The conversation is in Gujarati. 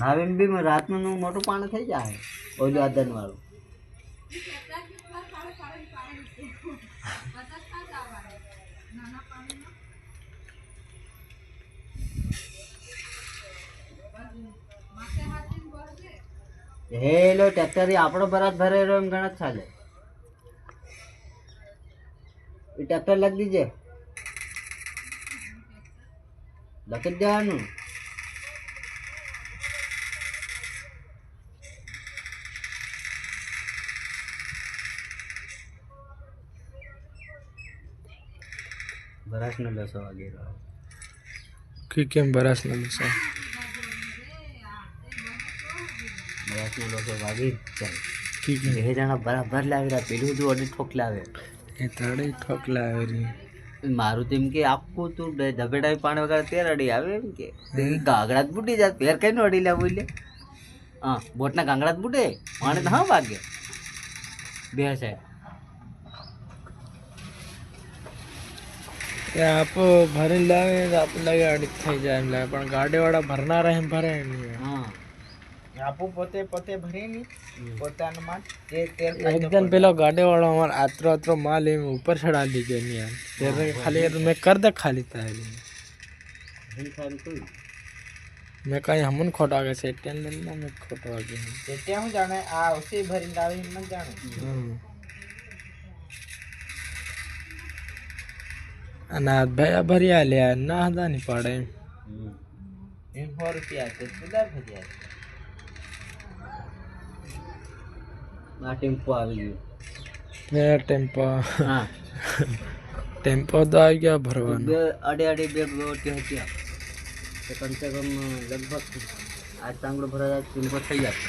નાવીન બી રાતનું મોટું પાણી થઈ જાય ઓલું આદન વાળું. હેલો ટ્રેક્ટર આપણો બરાત ભરે રહ્યો એમ ગણત ચાલે. એ ટ્રેક્ટર લખી દીજે, લખી જ દેવાનું. બરાસ નો લસો વાગી રહ્યો કે કેમ બરાસ નો લસો? બરાસ નો લસો વાગી જાય કે કેમ? બે જણા બરાબર લાવી રહ્યા, પેલું બધું અડી ઠોક લાવે. એ તડે ઠોક લાવે રે. મારું તો એમ કે આખું તું ધબેડા પાણી વગર તે અડી આવે એમ કે ગાગડા જ બુટી જાય. પેર કઈ નો અડી લાવું એટલે હા બોટના ગાંગડા જ બુટે પાણી તો હા વાગે બે સાઈડ. आप भरे लावे तो आप लगे अड़ी થઈ જાય એમ લાગે, પણ ગાડી વાળા ભરનારા એમ ભરે નહીં. હા આપો પોતે પોતે ભરે નહીં પોતાનો માલ જે તેલ એક दिन પેલો ગાડી વાળો અમાર આતરો માલ એમ ઉપર ચડા દીધો ને યાર. तेरे खाली मैं कर दे खाली ताली मैं कहीं हमन खोटा के सेट टेन लेना मैं खोटा के ત્યાં હું જાણે આ ઓછી ભરીને લાવી ન જાણે. અનાથ ભાઈ ભર્યા લે ના હતા ની પડે એમ 100 રૂપિયા છે બધા ભર્યા. આ ટેમ્પો આવી ગયો. મેં ટેમ્પો હા ટેમ્પો તો આવી ગયા ભરવાનો. બે અડે બે બોટી હતી તો કમસે કમ લગભગ આ ચાંગડો ભરાય ટેમ્પો થઈ જાય.